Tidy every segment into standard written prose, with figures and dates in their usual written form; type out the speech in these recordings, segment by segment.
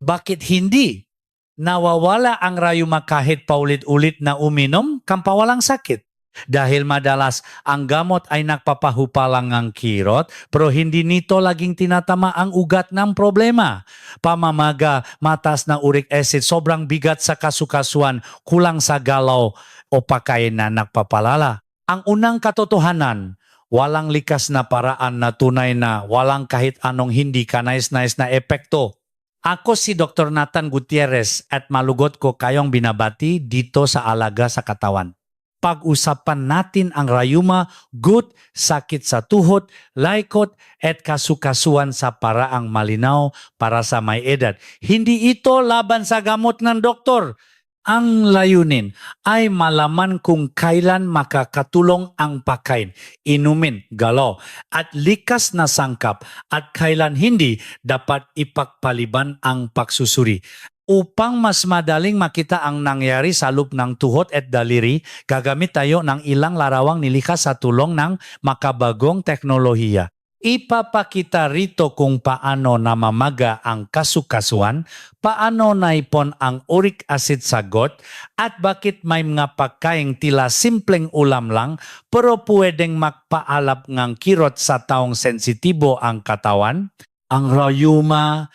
Bakit hindi nawawala ang rayuma kahit paulit-ulit na uminom kampawalang sakit? Dahil madalas ang gamot ay nagpapahupalang ng kirot pero hindi nito laging tinatama ang ugat ng problema. Pamamaga, mataas na uric acid, sobrang bigat sa kasukasuan, kulang sa galaw o pagkain na nagpapalala. Ang unang katotohanan, walang likas na paraan na tunay na walang kahit anong hindi kanais-nais na epekto. Ako si Dr. Nathan Gutierrez at malugot ko kayong binabati dito sa Alaga sa Katawan. Pag-usapan natin ang rayuma, gut, sakit sa tuhod, laikot at kasukasuan sa paraang malinaw para sa may edad. Hindi ito laban sa gamot ng doktor. Ang layunin ay malaman kung kailan makakatulong ang pagkain, inumin, galaw at likas na sangkap at kailan hindi dapat ipagpaliban ang pagsusuri. Upang mas madaling makita ang nangyari sa loob ng tuhod at daliri, gagamit tayo ng ilang larawang nilikas sa tulong ng makabagong teknolohiya. Ipapakita rito kung paano namamaga ang kasukasuan, paano naipon ang uric acid sa gut, at bakit may mga pagkaing tila simpleng ulam lang pero pwedeng magpaalap ng kirot sa taong sensitibo ang katawan. Ang rayuma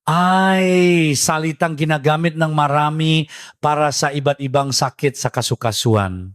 ay salitang ginagamit ng marami para sa iba't ibang sakit sa kasukasuan.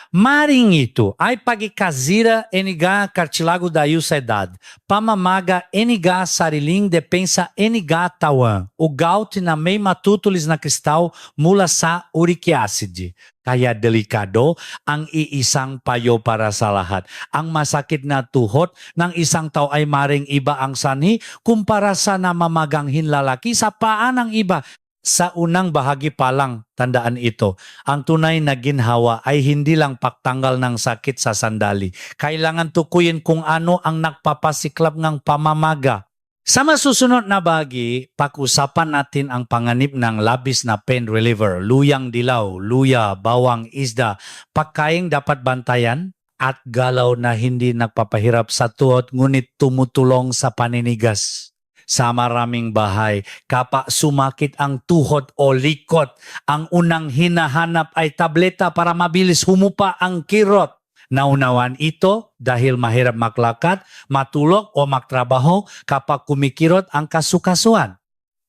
Maring ito ay pagkikazira eniga cartilago da edad, pamamaga eniga sariling depensa eniga tawan, o gout na may matutulis na kristal mula sa uric acid. Kaya delikado ang iisang payo para sa lahat. Ang masakit na tuhod ng isang tao ay maring iba ang sanhi kumpara sa namamagang hinlalaki sa paa ng iba. Sa unang bahagi pa lang, tandaan ito, ang tunay na ginhawa ay hindi lang pagtanggal ng sakit sa sandali. Kailangan tukuyin kung ano ang nagpapasiklab ng pamamaga. Sa masusunod na bahagi, pag-usapan natin ang panganib ng labis na pain reliever, luyang dilaw, luya, bawang, isda, pagkaing dapat bantayan, at galaw na hindi nagpapahirap sa tuhod ngunit tumutulong sa paninigas. Sa maraming bahay, kapag sumakit ang tuhod o likot, ang unang hinahanap ay tableta para mabilis humupa ang kirot. Naunawan ito dahil mahirap maglakad, matulog o magtrabaho kapag kumikirot ang kasukasuan.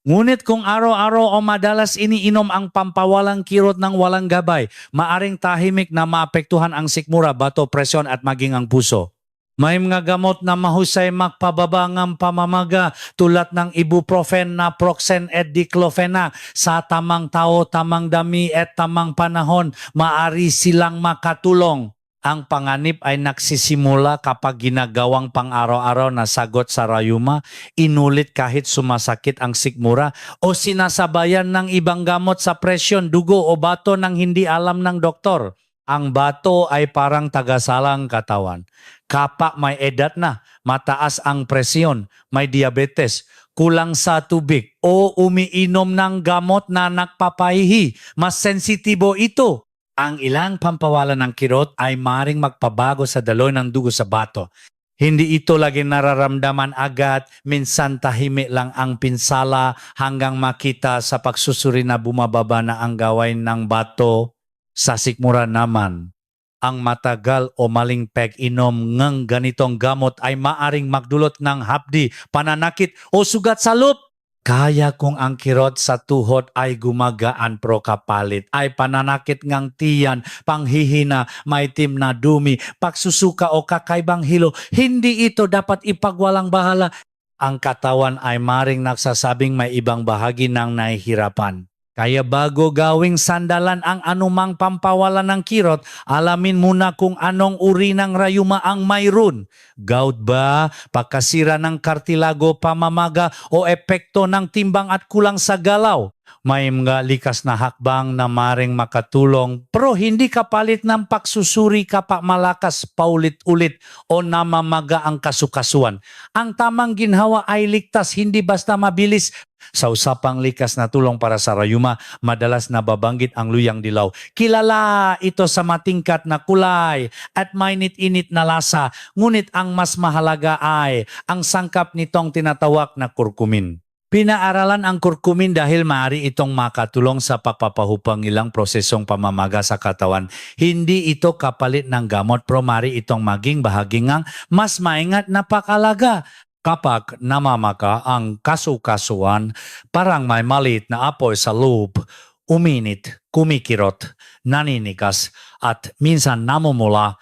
Ngunit kung araw-araw o madalas iniinom ang pampawalang kirot ng walang gabay, maaring tahimik na maapektuhan ang sikmura, bato, presyon at maging ang puso. May mga gamot na mahusay magpababa ng pamamaga tulad ng ibuprofen, naproxen at diclofenac. Sa tamang tao, tamang dami at tamang panahon, maaari silang makatulong. Ang panganib ay nagsisimula kapag ginagawang pang-araw-araw na sagot sa rayuma, inulit kahit sumasakit ang sikmura o sinasabayan ng ibang gamot sa presyon, dugo o bato nang hindi alam ng doktor. Ang bato ay parang tagasalang katawan. Kapag may edad na, mataas ang presyon, may diabetes, kulang sa tubig o umiinom ng gamot na nagpapahihi, mas sensitibo ito. Ang ilang pampawalan ng kirot ay maring magpabago sa daloy ng dugo sa bato. Hindi ito lagi nararamdaman agad, minsan tahimik lang ang pinsala hanggang makita sa pagsusuri na bumababa na ang gawain ng bato. Sa sikmura naman, ang matagal o maling pag-inom ng ganitong gamot ay maaring magdulot ng hapdi, pananakit o sugat sa loob. Kaya kung ang kirot sa tuhod ay gumagaan pro kapalit, ay pananakit ng tiyan, panghihina, maitim na dumi, pagsusuka o kakaibang hilo, hindi ito dapat ipagwalang bahala. Ang katawan ay maring nagsasabing may ibang bahagi ng nahihirapan. Kaya bago gawing sandalan ang anumang pampawalan ng kirot, alamin muna kung anong uri ng rayuma ang mayroon. Gout ba, pagkasira ng kartilago, pamamaga o epekto ng timbang at kulang sa galaw? May mga likas na hakbang na maring makatulong pero hindi kapalit ng pagsusuri kapag malakas paulit-ulit o namamaga ang kasukasuan. Ang tamang ginhawa ay ligtas, hindi basta mabilis. Sa usapang likas na tulong para sa rayuma, madalas nababanggit ang luyang dilaw. Kilala ito sa matingkat na kulay at mainit-init na lasa, ngunit ang mas mahalaga ay ang sangkap nitong tinatawag na curcumin. Pinaaralan ang kurkumin dahil maaari itong makatulong sa pagpapahupang ilang prosesong pamamaga sa katawan. Hindi ito kapalit ng gamot pero maaari itong maging bahagi ng mas maingat na pakalaga. Kapag namamaka ang kasukasuan, parang may maliit na apoy sa loob, uminit, kumikirot, naninigas at minsan namumula.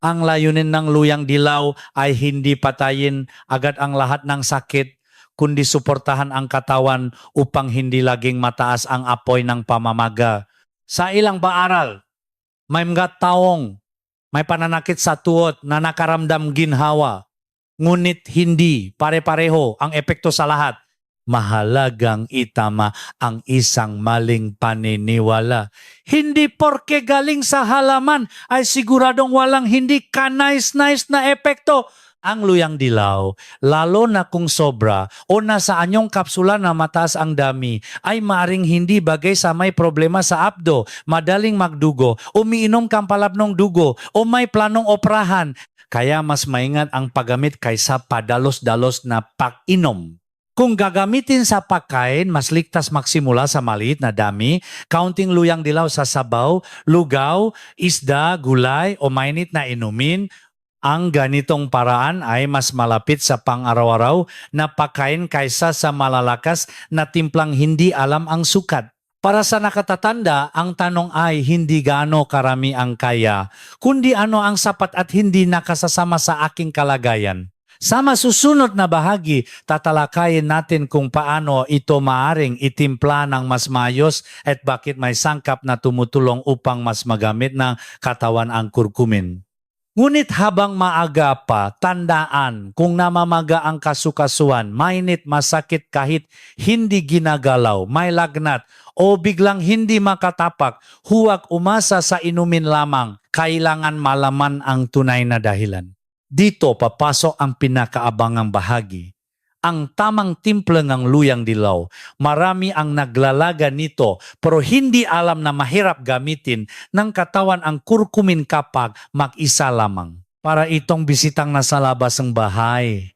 Ang layunin ng luyang dilaw ay hindi patayin agad ang lahat ng sakit, kundi suportahan ang katawan upang hindi laging mataas ang apoy ng pamamaga. Sa ilang paaral, may mga taong may pananakit sa tuot na nakaramdam ginhawa, ngunit hindi pare-pareho ang epekto sa lahat. Mahalagang itama ang isang maling paniniwala. Hindi porke galing sa halaman ay siguradong walang hindi kanais-nais na epekto. Ang luyang dilaw, lalo na kung sobra o nasa anyong kapsula na mataas ang dami, ay maaring hindi bagay sa may problema sa abdo, madaling magdugo, umiinom kang palabnong dugo, o may planong operahan. Kaya mas maingat ang paggamit kaysa padalos-dalos na pag-inom. Kung gagamitin sa pagkain, mas ligtas magsimula sa maliit na dami, kaunting luyang dilaw sa sabaw, lugaw, isda, gulay o mainit na inumin. Ang ganitong paraan ay mas malapit sa pang-araw-araw na pagkain kaysa sa malalakas na timplang hindi alam ang sukat. Para sa nakatatanda, ang tanong ay hindi gaano karami ang kaya, kundi ano ang sapat at hindi nakasasama sa aking kalagayan. Sa masusunod na bahagi, tatalakayin natin kung paano ito maaring itimpla ng mas maayos at bakit may sangkap na tumutulong upang mas magamit ng katawan ang kurkumin. Ngunit habang maaga pa, tandaan kung namamaga ang kasukasuan, mainit, masakit kahit hindi ginagalaw, may lagnat o biglang hindi makatapak, huwag umasa sa inumin lamang, kailangan malaman ang tunay na dahilan. Dito papasok ang pinakaabangang bahagi. Ang tamang timpla ng luyang dilaw. Marami ang naglalaga nito pero hindi alam na mahirap gamitin ng katawan ang kurkumin kapag mag-isa lamang. Para itong bisitang nasa labas ng bahay.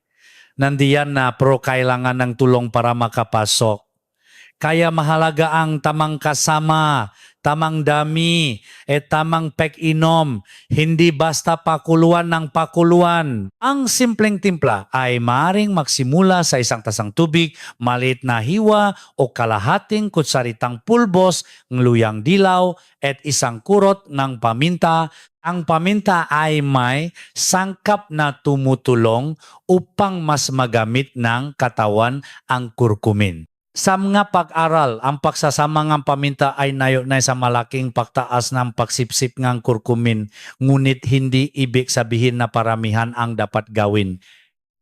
Nandiyan na pero kailangan ng tulong para makapasok. Kaya mahalaga ang tamang kasama, tamang dami, tamang pag-inom, hindi basta pakuluan ng pakuluan. Ang simpleng timpla ay maaaring magsimula sa isang tasang tubig, maliit na hiwa o kalahating kutsaritang pulbos ng luyang dilaw at isang kurot ng paminta. Ang paminta ay may sangkap na tumutulong upang mas magamit ng katawan ang kurkumin. Sa mga pag-aral, ang pagsasama ng paminta ay nayo-nay sa malaking pagtaas ng pagsipsip ng kurkumin, ngunit hindi ibig sabihin na paramihan ang dapat gawin.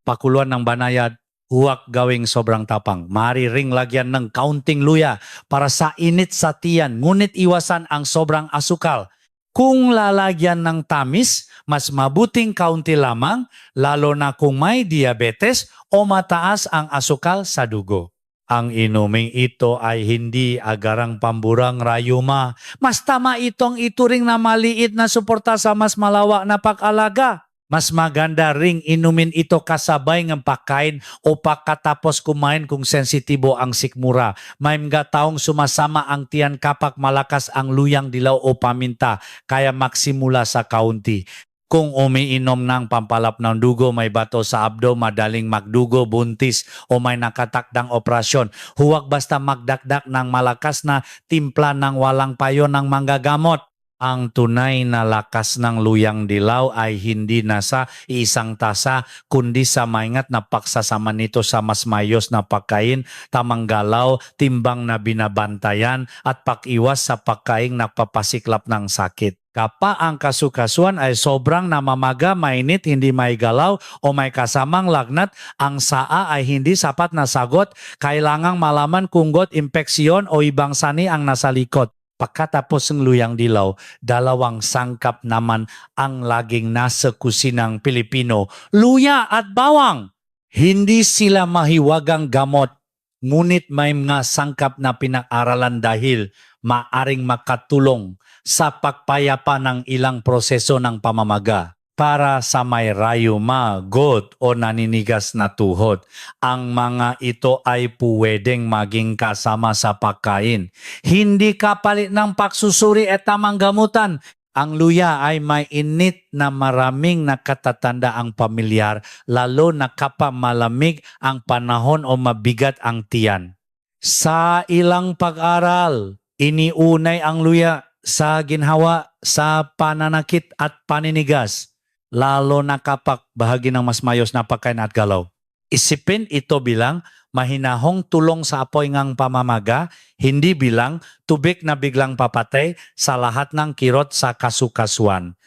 Pakuluan ng banayad, huwag gawing sobrang tapang. Maaari ring lagyan ng kaunting luya para sa init sa tiyan, ngunit iwasan ang sobrang asukal. Kung lalagyan ng tamis, mas mabuting kaunti lamang, lalo na kung may diabetes o mataas ang asukal sa dugo. Ang inuming ito ay hindi agarang pamburang rayuma. Mas tama itong ituring na maliit na suporta sa mas malawak na pag-alaga. Mas maganda ring inumin ito kasabay ng pagkain o pagkatapos kumain kung sensitibo ang sikmura. May mga taong sumasama ang tiyan kapag malakas ang luyang dilaw o paminta, kaya magsimula sa kaunti. Kung umiinom ng pampalap ng dugo, may bato sa abdo, madaling magdugo, buntis o may nakatakdang operasyon, huwag basta magdakdak ng malakas na timpla ng walang payo ng manggagamot. Ang tunay na lakas ng luyang dilaw ay hindi nasa isang tasa, kundi sa maingat na pagsasama nito sa mas mayos na pagkain, tamang galaw, timbang na binabantayan at pag-iwas sa pagkain nagpapasiklap ng sakit. Kapag ang kasukasuan ay sobrang namamaga, mainit, hindi may galaw o may kasamang lagnat, ang saa ay hindi sapat na sagot, kailangang malaman kung got impeksyon o ibang sani ang nasa likod. Pagkatapos ng luyang dilaw, dalawang sangkap naman ang laging nasa kusinang Pilipino, luya at bawang. Hindi sila mahiwagang gamot, ngunit may mga sangkap na pinag-aralan dahil maaring makatulong sa pagpayapa ng ilang proseso ng pamamaga. para sa may rayuma, got o naninigas na tuhod. Ang mga ito ay pwedeng maging kasama sa pagkain. Hindi kapalit ng pagsusuri at tamang gamutan. Ang luya ay may init na maraming nakatatanda ang pamilyar, lalo na kapag malamig ang panahon o mabigat ang tiyan. Sa ilang pag-aral, iniunay ang luya sa ginhawa sa pananakit at paninigas, lalo na kapag bahagi ng mas mayos na pagkain at galaw. Isipin ito bilang mahinahong tulong sa apoy ngang pamamaga, hindi bilang tubig na biglang papatay sa lahat ng kirot sa kasukasuan.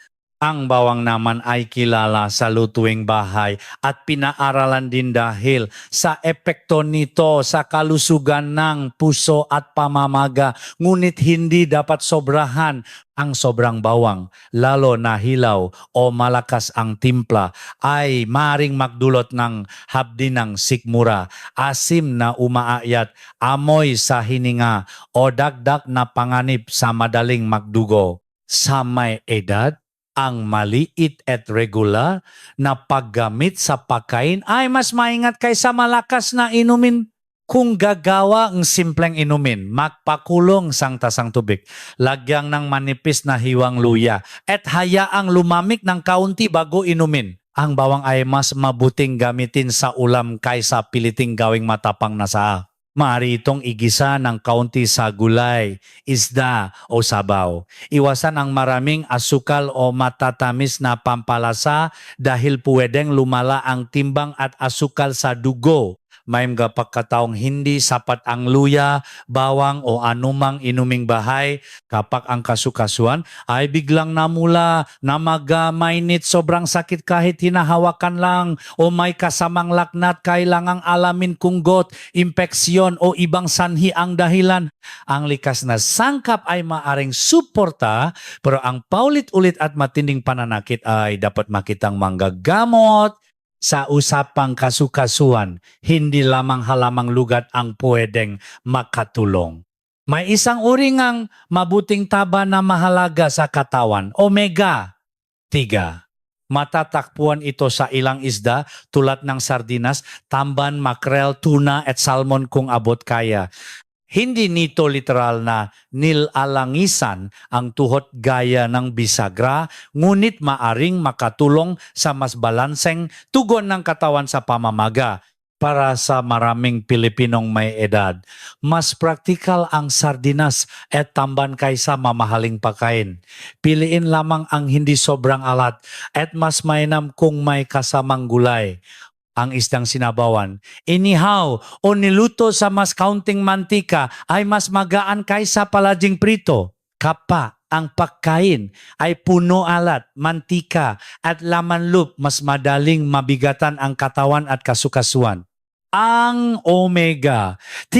Ang bawang naman ay kilala sa lutuing bahay at pinaaralan din dahil sa epekto nito sa kalusugan ng puso at pamamaga. Ngunit hindi dapat sobrahan ang sobrang bawang, lalo na hilaw o malakas ang timpla ay maring magdulot ng habdi ng sikmura, asim na umaayat, amoy sa hininga o dagdag na panganib sa madaling magdugo. Sa may edad, ang maliit at regular na paggamit sa pagkain ay mas maingat kaysa malakas na inumin. Kung gagawa ang simpleng inumin, magpakulong sang tasang tubig, lagyang ng manipis na hiwang luya, at hayaang lumamig ng kaunti bago inumin. Ang bawang ay mas mabuting gamitin sa ulam kaysa piliting gawing matapang na saa. Maaari itong igisa ng kaunti sa gulay, isda o sabaw. Iwasan ang maraming asukal o matatamis na pampalasa dahil pwedeng lumala ang timbang at asukal sa dugo. May mga pagkataong hindi sapat ang luya, bawang o anumang inuming bahay kapag ang kasukasuan ay biglang namula na mainit, sobrang sakit kahit hinahawakan lang o may kasamang laknat, kailangang alamin kung got, impeksyon o ibang sanhi ang dahilan. Ang likas na sangkap ay maaring suporta, pero ang paulit-ulit at matinding pananakit ay dapat makitang manggagamot sa usapang kasukasuan. Hindi lamang halamang lugat ang pwedeng makatulong. May isang uri ngang mabuting taba na mahalaga sa katawan, omega-3. Matatakpuan ito sa ilang isda tulad ng sardinas, tamban, makrel, tuna at salmon kung abot kaya. Hindi nito literal na nilalangisan ang tuhod gaya ng bisagra, ngunit maaring makatulong sa mas balanseng tugon ng katawan sa pamamaga. Para sa maraming Pilipinong may edad, mas praktikal ang sardinas at tamban kaysa mamahaling pagkain. Piliin lamang ang hindi sobrang alat at mas mainam kung may kasamang gulay. Ang isdang sinabawan, inihaw o niluto sa mas kaunting mantika ay mas magaan kaysa palaging prito. Kapag ang pagkain ay puno alat, mantika at laman loob, mas madaling mabigatan ang katawan at kasukasuan. Ang omega-3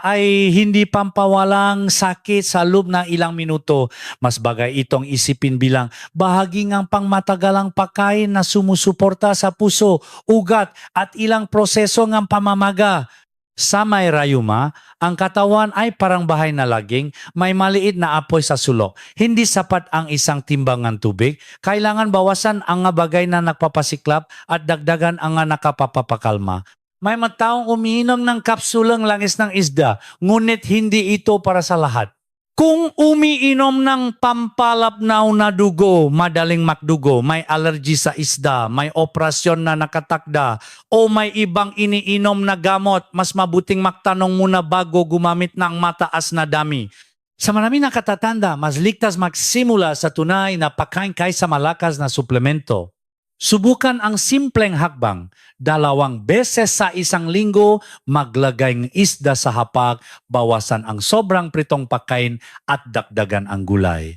ay hindi pampawalang sakit sa loob na ilang minuto. Mas bagay itong isipin bilang bahagi ng pangmatagalang pagkain na sumusuporta sa puso, ugat at ilang proseso ng pamamaga. Sa may rayuma, ang katawan ay parang bahay na laging may maliit na apoy sa sulok. Hindi sapat ang isang timbang ng tubig. Kailangan bawasan ang bagay na nagpapasiklap at dagdagan ang nakapapapakalma. May mataong umiinom ng kapsulang langis ng isda, ngunit hindi ito para sa lahat. Kung umiinom ng pampalapnaw na dugo, madaling makdugo, may allergy sa isda, may operasyon na nakatakda, o may ibang iniinom na gamot, mas mabuting magtanong muna bago gumamit ng mataas na dami. Sa marami na katatanda, mas ligtas magsimula sa tunay na pagkain kaysa malakas na suplemento. Subukan ang simpleng hakbang. 2 beses sa isang linggo, maglagay ng isda sa hapag, bawasan ang sobrang pritong pagkain at dagdagan ang gulay.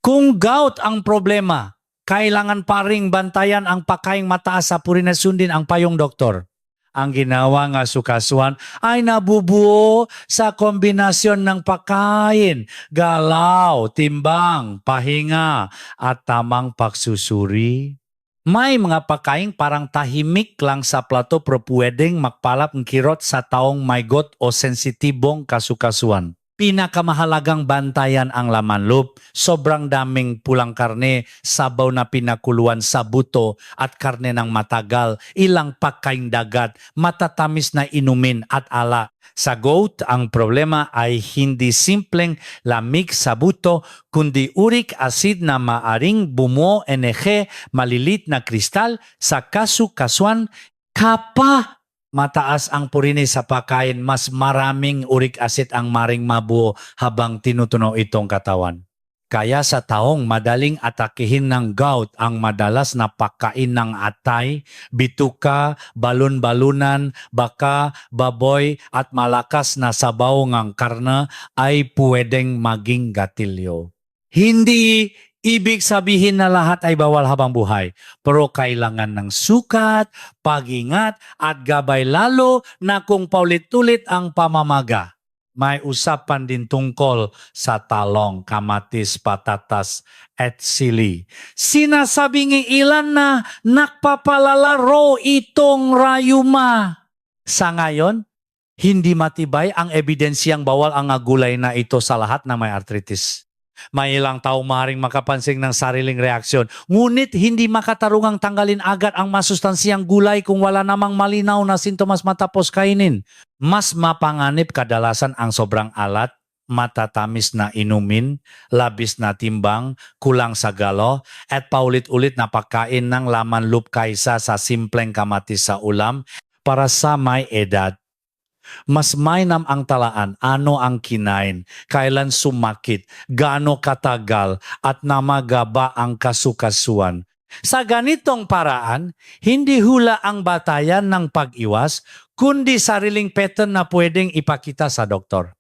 Kung gout ang problema, kailangan pa ring bantayan ang pagkain mataas sa purinas, sundin ang payong doktor. Ang ginawa nga sukasuan ay nabubuo sa kombinasyon ng pagkain, galaw, timbang, pahinga at tamang pagsusuri. May mga pagkain parang tahimik lang sa plato pero pwedeng magpalap ng kirot sa taong may got o sensitibong kasukasuan. Pinakamahalagang bantayan ang laman loob. Sobrang daming pulang karne, sabaw na pinakuluan sa buto at karne ng matagal, ilang pagkain dagat, matatamis na inumin at ala. Sa goat, ang problema ay hindi simpleng lamig sa buto, kundi uric acid na maaring bumuo enerhe malilit na kristal sa kasukasuan. Kapa mataas ang purine sa pagkain, mas maraming uric acid ang maring mabuo habang tinutunaw itong katawan. Kaya sa taong madaling atakihin ng gout, ang madalas na pagkain ng atay, bituka, balon-balunan, baka, baboy at malakas na sabaw ng karne ay pwedeng maging gatilyo. Hindi ibig sabihin na lahat ay bawal habang buhay, pero kailangan ng sukat, pag-ingat at gabay, lalo na kung paulit-ulit ang pamamaga. May usapan din tungkol sa talong, kamatis, patatas, at sili. Sinasabing ilan na nakpapalalaro itong rayuma. Sa ngayon, hindi matibay ang ebidensyang bawal ang gulay na ito sa lahat na may arthritis. May ilang tao maaaring makapansing ng sariling reaksyon. Ngunit hindi makatarungang tanggalin agad ang masustansyang gulay kung wala namang malinaw na sintomas matapos kainin. Mas mapanganib kadalasan ang sobrang alat, matatamis na inumin, labis na timbang, kulang sa galo, at paulit-ulit na pagkain ng laman loob kaysa sa simpleng kamatis sa ulam. Para sa may edad, mas mainam ang talaan, ano ang kinain, kailan sumakit, gaano katagal, at namagaba ang kasukasuan. Sa ganitong paraan, hindi hula ang batayan ng pag-iwas, kundi sariling pattern na pwedeng ipakita sa doktor.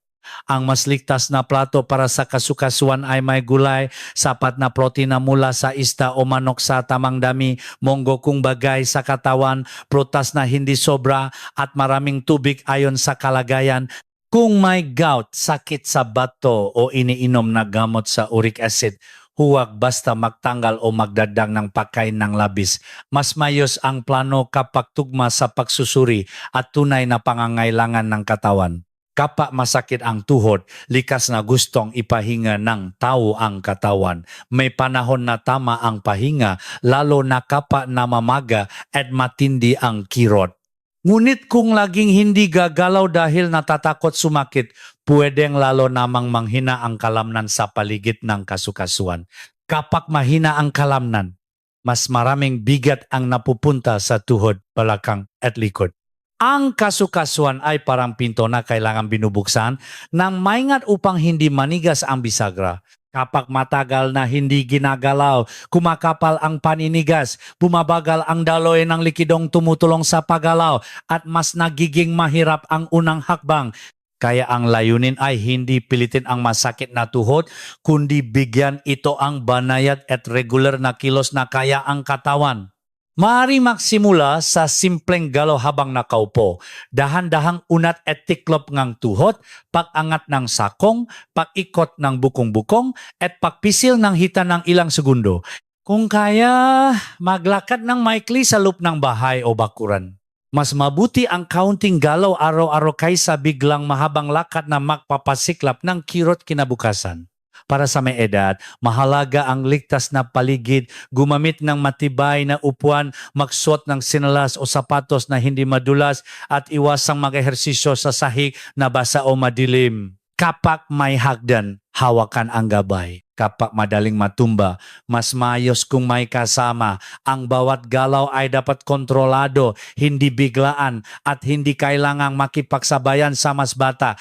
Ang mas ligtas na plato para sa kasukasuan ay may gulay, sapat na protina mula sa isda o manok sa tamang dami, monggo kung bagay sa katawan, prutas na hindi sobra at maraming tubig ayon sa kalagayan. Kung may gout, sakit sa bato o iniinom na gamot sa uric acid, huwag basta magtanggal o magdagdag ng pagkain ng labis. Mas mayos ang plano kapag tugma sa pagsusuri at tunay na pangangailangan ng katawan. Kapag masakit ang tuhod, likas na gustong ipahinga ng tao ang katawan. May panahon na tama ang pahinga, lalo na kapag namamaga at matindi ang kirot. Ngunit kung laging hindi gagalaw dahil natatakot sumakit, pwedeng lalo namang manghina ang kalamnan sa paligid ng kasukasuan. Kapag mahina ang kalamnan, mas maraming bigat ang napupunta sa tuhod, balakang at likod. Ang kasukasuan ay parang pinto na kailangan binubuksan ng maingat upang hindi manigas ang bisagra. Kapag matagal na hindi ginagalaw, kumakapal ang paninigas, bumabagal ang daloy ng likidong tumutulong sa paggalaw at mas nagiging mahirap ang unang hakbang. Kaya ang layunin ay hindi pilitin ang masakit na tuhod, kundi bigyan ito ang banayad at regular na kilos na kaya ang katawan. Maaari magsimula sa simpleng galaw habang nakaupo. Dahan-dahang unat at tiklop ng tuhod, pag-angat ng sakong, pag-ikot ng bukong-bukong, at pagpisil ng hita ng ilang segundo. Kung kaya, maglakad ng maikli sa loob ng bahay o bakuran. Mas mabuti ang counting galaw araw-araw kaysa biglang mahabang lakad na magpapasiklap ng kirot kinabukasan. Para sa may edad, mahalaga ang ligtas na paligid, gumamit ng matibay na upuan, magsuot ng sinalas o sapatos na hindi madulas at iwasang mag-ehersisyo sa sahig na basa o madilim. Kapag may hagdan, hawakan ang gabay. Kapag madaling matumba, mas maayos kung may kasama. Ang bawat galaw ay dapat kontrolado, hindi biglaan at hindi kailangang makipagsabayan sa mas bata.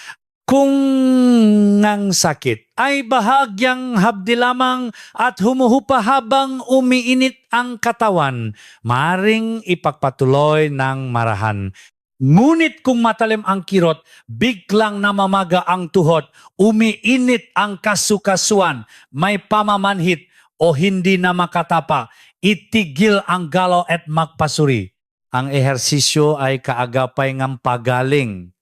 Kung ang sakit ay bahagyang habdi lamang at humuhupa habang umiinit ang katawan, maring ipagpatuloy ng marahan. Ngunit kung matalim ang kirot, biglang namamaga ang tuhod, umiinit ang kasukasuan, may pamamanhit o hindi na makatapa, itigil ang galaw at magpasuri. Ang ehersisyo ay kaagapay ng pagaling,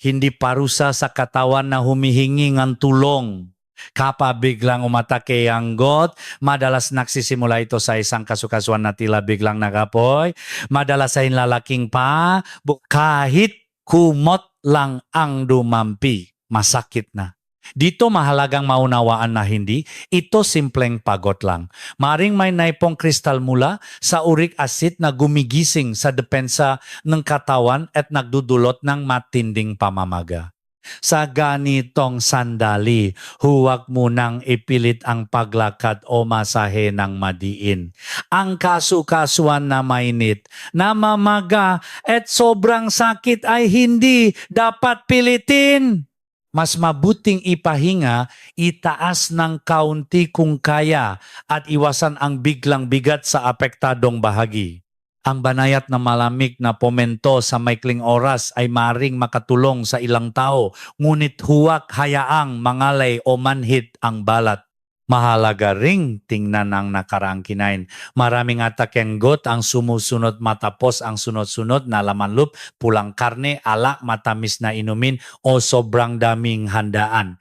hindi parusa sa katawan na humihingi ng tulong. Kapag biglang umatake ang gout, madalas nagsisimula ito sa isang kasukasuan na tila biglang nagapoy, madalas ay lalaking pa, kahit kumot lang ang dumampi, masakit na. Dito mahalagang maunawaan na hindi ito simpleng pagod lang. Maring may naipong kristal mula sa uric acid na gumigising sa depensa ng katawan at nagdudulot ng matinding pamamaga. Sa ganitong sandali, huwag mo nang ipilit ang paglakad o masahe ng madiin. Ang kasukasuan na mainit, namamaga at sobrang sakit ay hindi dapat pilitin. Mas mabuting ipahinga, itaas ng kaunti kung kaya at iwasan ang biglang bigat sa apektadong bahagi. Ang banayat na malamig na pomento sa maikling oras ay maring makatulong sa ilang tao, ngunit huwag hayaang mangalay o manhid ang balat. Mahalaga ring tingnan ang nakaraang kinain. Maraming atakenggot ang sumusunod matapos ang sunod-sunod na laman loob, pulang karne, alak, matamis na inumin o sobrang daming handaan.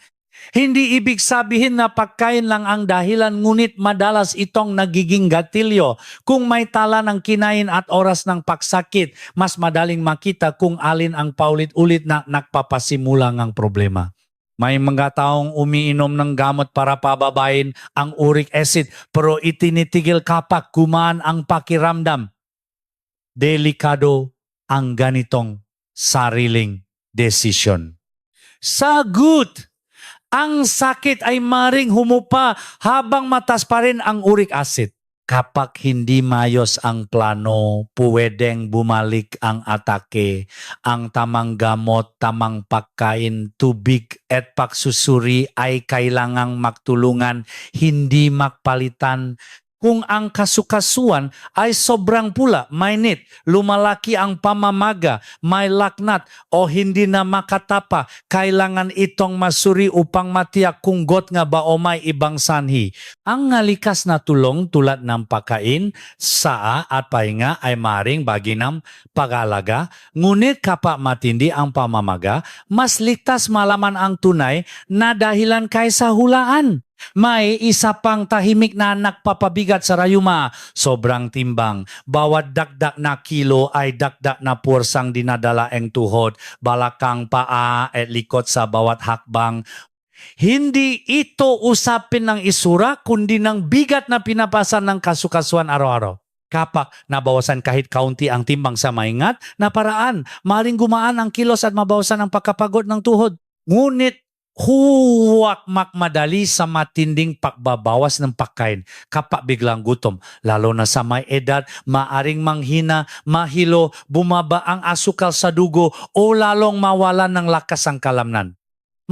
Hindi ibig sabihin na pagkain lang ang dahilan, ngunit madalas itong nagiging gatilyo. Kung may tala ng kinain at oras ng pagsakit, mas madaling makita kung alin ang paulit-ulit na nagpapasimula ng problema. May mga taong umiinom ng gamot para pababain ang uric acid pero itinitigil kapag gumaan ang pakiramdam. Delikado ang ganitong sariling desisyon. Sagot! Ang sakit ay maring humupa habang mataas pa rin ang uric acid. Kapag hindi mayos ang plano, pwedeng bumalik ang atake. Ang tamang gamot, tamang pagkain, tubig at pagsusuri ay kailangang magtulungan, hindi magpalitan. Kung ang kasukasuan ay sobrang pula, mainit, lumalaki ang pamamaga, may laknat o hindi na makatapa, kailangan itong masuri upang matiyak kung got nga ba o may ibang sanhi. Ang ngalikas na tulong tulad ng pagkain, saa at pahinga ay maring bagi ng pag-alaga, ngunit kapag matindi ang pamamaga, mas ligtas malaman ang tunay na dahilan kaysa hulaan. May isa pang tahimik na nagpapabigat sa rayuma, sobrang timbang. Bawat dagdag na kilo ay dagdag na puwersang dinadala ang tuhod, balakang, paa at likod sa bawat hakbang. Hindi ito usapin ng isura, kundi ng bigat na pinapasan ng kasukasuan araw-araw. Kapag nabawasan kahit kaunti ang timbang sa maingat na paraan, maring gumaan ang kilos at mabawasan ang pagkapagod ng tuhod. Ngunit huwag makmadali sa matinding pagbabawas ng pagkain kapag biglang gutom. Lalo na sa may edad, maaring manghina, mahilo, bumaba ang asukal sa dugo o lalong mawalan ng lakas ang kalamnan.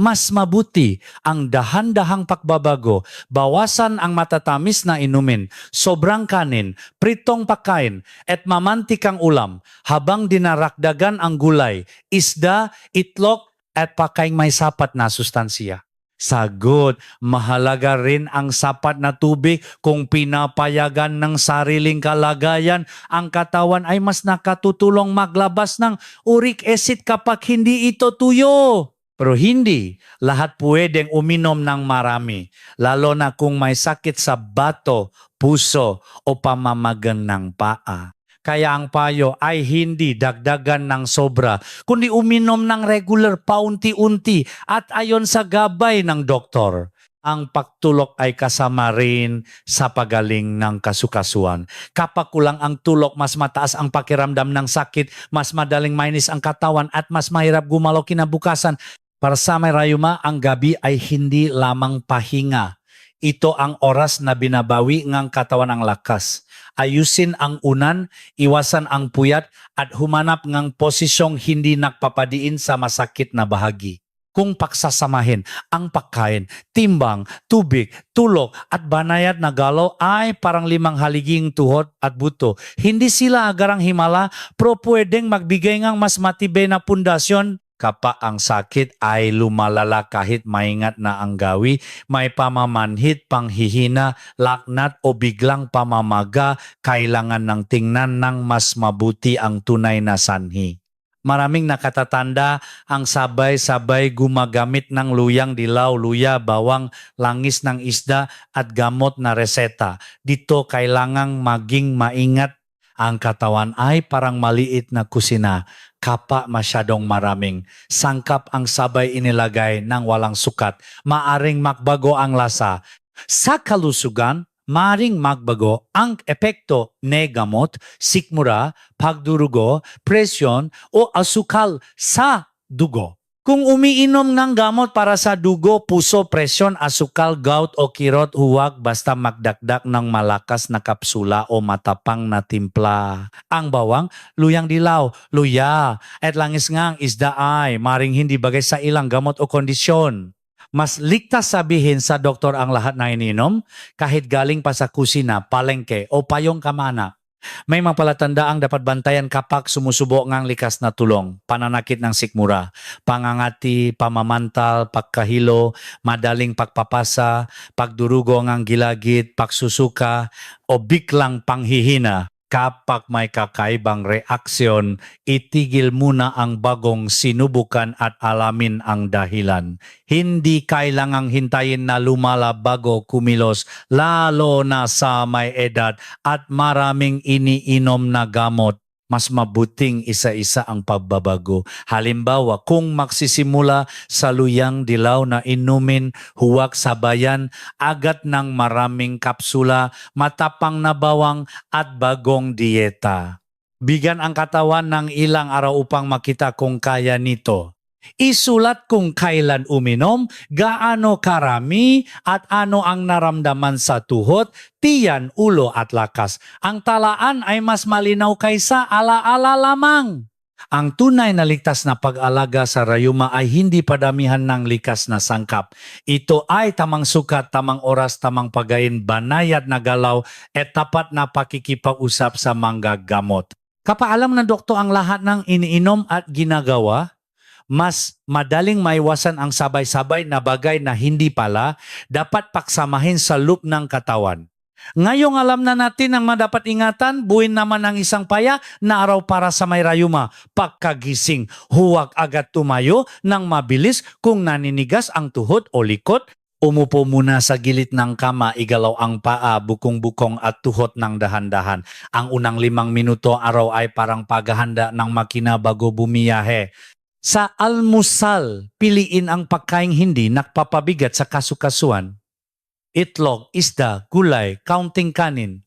Mas mabuti ang dahan-dahang pagbabago, bawasan ang matatamis na inumin, sobrang kanin, pritong pagkain at mamantikang ulam habang dinarakdagan ang gulay, isda, itlog at pagkain may sapat na sustansiya. Sagot, mahalaga rin ang sapat na tubig. Kung pinapayagan ng sariling kalagayan, ang katawan ay mas nakatutulong maglabas ng uric acid kapag hindi ito tuyo. Pero hindi lahat pwedeng uminom ng marami, lalo na kung may sakit sa bato, puso o pamamagan ng paa. Kaya ang payo ay hindi dagdagan ng sobra, kundi uminom ng regular paunti-unti at ayon sa gabay ng doktor. Ang pagtulok ay kasama rin sa pagaling ng kasukasuan. Kapag kulang ang tulok, mas mataas ang pakiramdam ng sakit, mas madaling mainis ang katawan at mas mahirap gumalaw kinabukasan. Para sa may rayuma, ang gabi ay hindi lamang pahinga. Ito ang oras na binabawi ng katawan ang lakas. Ayusin ang unan, iwasan ang puyat at humanap ng posisyong hindi nagpapadiin sa masakit na bahagi. Kung pagsasamahin ang pagkain, timbang, tubig, tulog at banayad na galaw ay parang 5 haliging tuhod at buto. Hindi sila agarang himala, pero pwedeng magbigay ng mas matibay na pundasyon. Kapag ang sakit ay lumalala kahit maingat na ang gawi, may pamamanhid, panghihina, laknat o biglang pamamaga, kailangan ng tingnan ng mas mabuti ang tunay na sanhi. Maraming nakatatanda ang sabay-sabay gumagamit ng luyang dilaw, luya, bawang, langis ng isda at gamot na reseta. Dito kailangang maging maingat. Ang katawan ay parang maliit na kusina. Kapa masyadong maraming sangkap ang sabay inilagay ng walang sukat, maaring magbago ang lasa. Sa kalusugan, maaring magbago ang epekto ng gamot, sikmura, pagdurugo, presyon o asukal sa dugo. Kung umiinom ng gamot para sa dugo, puso, presyon, asukal, gout o kirot, huwag basta magdakdak ng malakas na kapsula o matapang na timpla. Ang bawang, luyang dilaw, luya, at langis ngang isda ay maring hindi bagay sa ilang gamot o kondisyon. Mas ligtas sabihin sa doktor ang lahat na ininom kahit galing pa sa kusina, palengke o payong kamana. May mga palatandaang dapat bantayan kapag sumusubo ngang likas na tulong, pananakit ng sikmura, pangangati, pamamantal, pagkahilo, madaling pagpapasa, pagdurugo ngang gilagid, pagsusuka, o biglang panghihina. Kapag may kakaibang reaksyon, itigil muna ang bagong sinubukan at alamin ang dahilan. Hindi kailangang hintayin na lumala bago kumilos, lalo na sa may edad at maraming iniinom na gamot. Mas mabuting isa-isa ang pagbabago. Halimbawa, kung magsisimula sa luyang dilaw na inumin, huwag sabayan agad ng maraming kapsula, matapang na bawang at bagong dieta. Bigyan ang katawan ng ilang araw upang makita kung kaya nito. Isulat kung kailan uminom, gaano karami at ano ang naramdaman sa tuhod, tiyan, ulo at lakas. Ang talaan ay mas malinaw kaysa alaala lamang. Ang tunay na ligtas na pag-alaga sa rayuma ay hindi padamihan ng likas na sangkap. Ito ay tamang sukat, tamang oras, tamang pagkain, banayad na galaw at tapat na pakikipag-usap sa manggagamot. Kapaalam ng doktor ang lahat ng iniinom at ginagawa, mas madaling maiwasan ang sabay-sabay na bagay na hindi pala dapat paksamahin sa loop ng katawan. Ngayong alam na natin ang madapat ingatan, buuin naman ang isang paya na araw para sa may rayuma. Pagkagising, huwag agad tumayo ng mabilis kung naninigas ang tuhod o likod. Umupo muna sa gilid ng kama, igalaw ang paa, bukong-bukong at tuhod ng dahan-dahan. Ang unang 5 minuto araw ay parang paghahanda ng makina bago bumiyahe. Sa almusal, piliin ang pagkaing hindi nagpapabigat sa kasukasuan. Itlog, isda, gulay, kaunting kanin,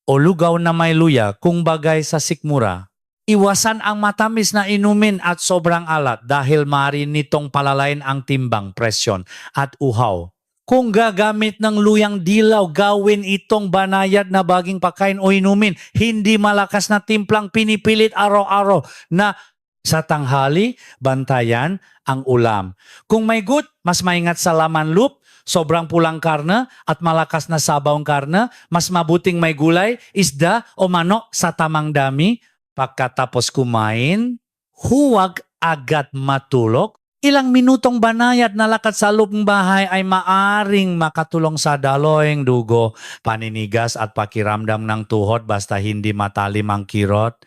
o lugaw na may luya kung bagay sa sikmura. Iwasan ang matamis na inumin at sobrang alat dahil maaari nitong palalain ang timbang, presyon at uhaw. Kung gagamit ng luyang dilaw, gawin itong banayad na baging pagkain o inumin. Hindi malakas na timplang pinipilit araw-araw na sa tanghali, bantayan ang ulam. Kung may gut, mas maingat sa laman loop, sobrang pulang karne at malakas na sabawang karne, mas mabuting may gulay, isda o manok sa tamang dami. Pagkatapos kumain, huwag agad matulog. Ilang minutong banayad na lakad sa loob ng bahay ay maaring makatulong sa daloyng dugo, paninigas at pakiramdam ng tuhod basta hindi matalim ang kirot.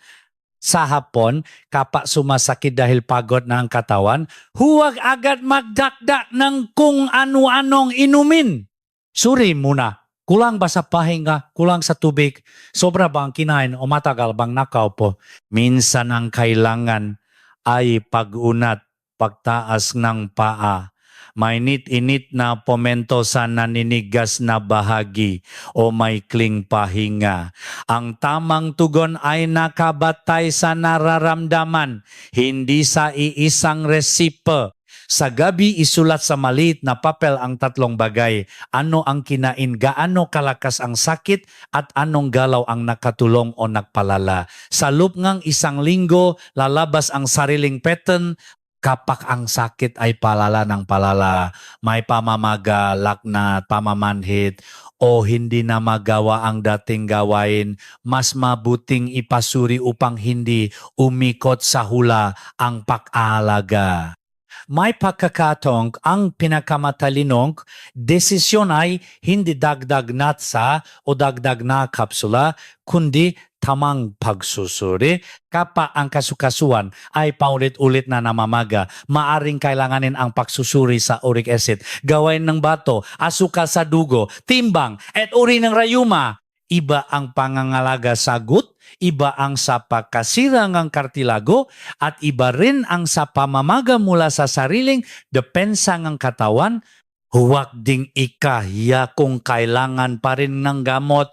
Sa hapon, kapag sumasakit dahil pagod na ang katawan, huwag agad magdakdak ng kung ano-anong inumin. Suri muna, kulang ba sa pahinga, kulang sa tubig, sobra bang kinain o matagal bang nakaupo? Minsan ang kailangan ay pag-unat, pagtaas ng paa. Mainit-init na pomento sa naninigas na bahagi o maikling pahinga. Ang tamang tugon ay nakabatay sa nararamdaman, hindi sa iisang resipe. Sa gabi, isulat sa maliit na papel ang 3 bagay. Ano ang kinain, gaano kalakas ang sakit, at anong galaw ang nakatulong o nagpalala. Sa loob ng 1 linggo, lalabas ang sariling pattern. Kapag ang sakit ay palala ng palala, may pamamaga, laknat, pamamanhid, o hindi na magawa ang dating gawain, mas mabuting ipasuri upang hindi umikot sa hula ang pag-aalaga. May pagkakataong ang pinakamatalinong desisyon ay hindi dagdag natsa o dagdag na kapsula, kundi tamang pagsusuri. Kapag ang kasukasuan ay paulit-ulit na namamaga, maaring kailanganin ang pagsusuri sa uric acid, gawain ng bato, asukal sa dugo, timbang, at uri ng rayuma. Iba ang pangangalaga sa gut iba ang sa pagkasira ng kartilago, at iba rin ang sa pamamaga mula sa sariling depensa ng katawan. Huwag ding ikahiya kung kailangan pa rin ng gamot.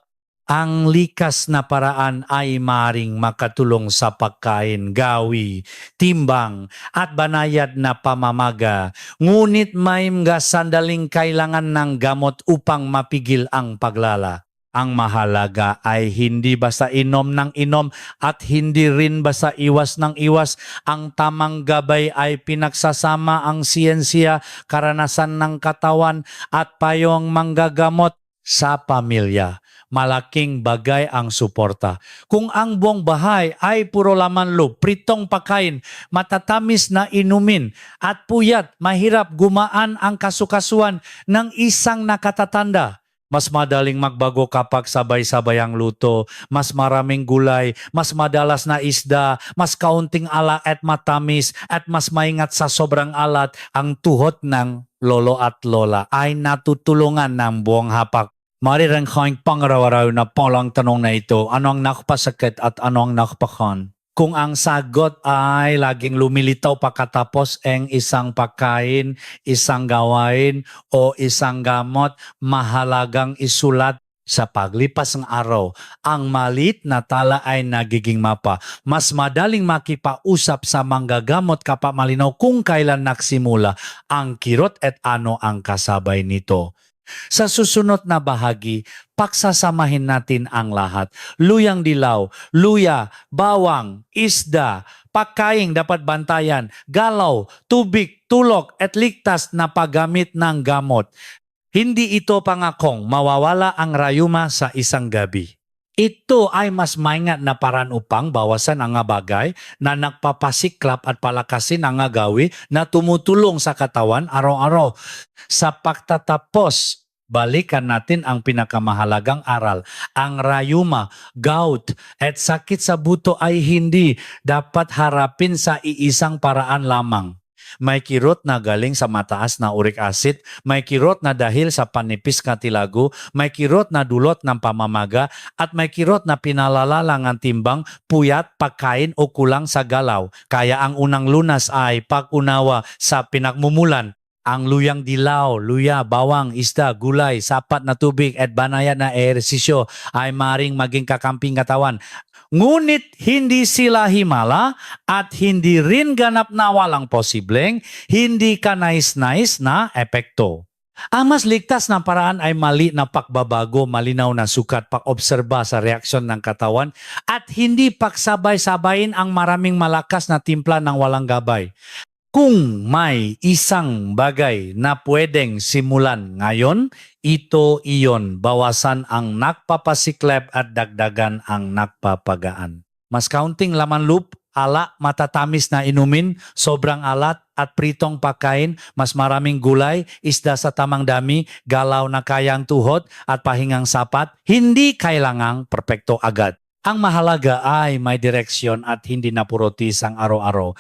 Ang likas na paraan ay maring makatulong sa pagkain, gawi, timbang, at banayad na pamamaga. Ngunit may mga sandaling kailangan ng gamot upang mapigil ang paglala. Ang mahalaga ay hindi basta inom ng inom at hindi rin basta iwas ng iwas. Ang tamang gabay ay pinagsasama ang siyensya, karanasan ng katawan at payong manggagamot sa pamilya. Malaking bagay ang suporta. Kung ang buong bahay ay puro laman loob, pritong pagkain, matatamis na inumin at puyat, mahirap gumaan ang kasukasuan ng isang nakatatanda. Mas madaling magbago kapag sabay-sabay ang luto, mas maraming gulay, mas madalas na isda, mas kaunting alat at matamis, at mas maingat sa sobrang alat. Ang tuhod ng lolo at lola ay natutulungan ng buong hapak. Marirang kaing pangaraw-araw na palang tanong na ito, ano ang nakapasakit at ano ang nakapakan? Kung ang sagot ay laging lumilitaw pagkatapos ang isang pagkain, isang gawain o isang gamot, mahalagang isulat sa paglipas ng araw. Ang malit na tala ay nagiging mapa. Mas madaling makipausap sa manggagamot kapag malinaw kung kailan nagsimula ang kirot at ano ang kasabay nito. Sa susunod na bahagi, pagsasamahin natin ang lahat. Luyang dilaw, luya, bawang, isda, pagkain dapat bantayan, galaw, tubig, tulok at ligtas na paggamit ng gamot. Hindi ito pangakong mawawala ang rayuma sa isang gabi. Ito ay mas maingat na paraan upang bawasan ang bagay na nagpapasiklap at palakasin ang gawi na tumutulong sa katawan araw-araw. Sa pagtatapos, balikan natin ang pinakamahalagang aral. Ang rayuma, gout at sakit sa buto ay hindi dapat harapin sa iisang paraan lamang. May kirot na galing sa mataas na uric acid, may kirot na dahil sa panipis katilago, may kirot na dulot ng pamamaga, at may kirot na pinalala lang ang timbang, puyat, pagkain o kulang sa galaw. Kaya ang unang lunas ay pag-unawa sa pinagmumulan. Ang luyang dilaw, luya, bawang, isda, gulay, sapat na tubig at banayad na ehersisyo ay maring maging kakamping katawan. Ngunit hindi sila himala at hindi rin ganap na walang posibleng, hindi ka nais-nais na epekto. Ang mas ligtas na paraan ay mali na pagbabago, malinaw na sukat, pag-obserba sa reaksyon ng katawan at hindi pagsabay-sabayin ang maraming malakas na timpla ng walang gabay. Kung may isang bagay na pwedeng simulan ngayon, ito iyon, bawasan ang nagpapasiklep at dagdagan ang nagpapagaan. Mas kaunting laman loob, ala, matatamis na inumin, sobrang alat at pritong pagkain, mas maraming gulay, isda sa tamang dami, galaw na kayang tuhod at pahingang sapat, hindi kailangang perpekto agad. Ang mahalaga ay may direksyon at hindi na puro tisang araw-araw.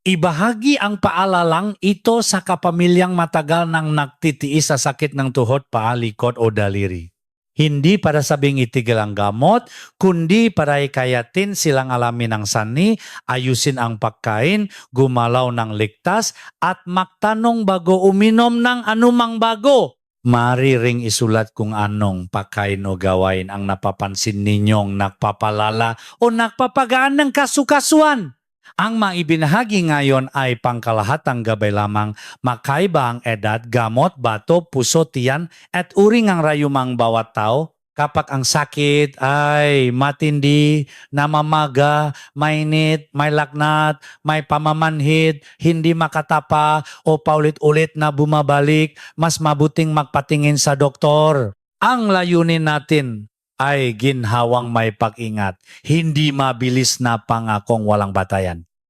Ibahagi ang paalalang ito sa kapamilyang matagal nang nagtitiis sa sakit ng tuhod, paa, likod o daliri. Hindi para sabing itigil ang gamot, kundi para ikayatin silang alamin ang sani, ayusin ang pagkain, gumalaw ng ligtas, at magtanong bago uminom ng anumang bago. Mariring isulat kung anong pagkain o gawain ang napapansin ninyong nagpapalala o nagpapagaan ng kasukasuan. Ang maibinahagi ngayon ay pangkalahatang gabay lamang, makaiba ang edad, gamot, bato, puso, tiyan at uring ang rayumang bawat tao. Kapag ang sakit ay matindi, namamaga, mainit, may lagnat, may pamamanhid, hindi makatapa o paulit-ulit na bumabalik, mas mabuting magpatingin sa doktor. Ang layunin natin ay ginhawang may pag-ingat, hindi mabilis na pangakong walang batayan.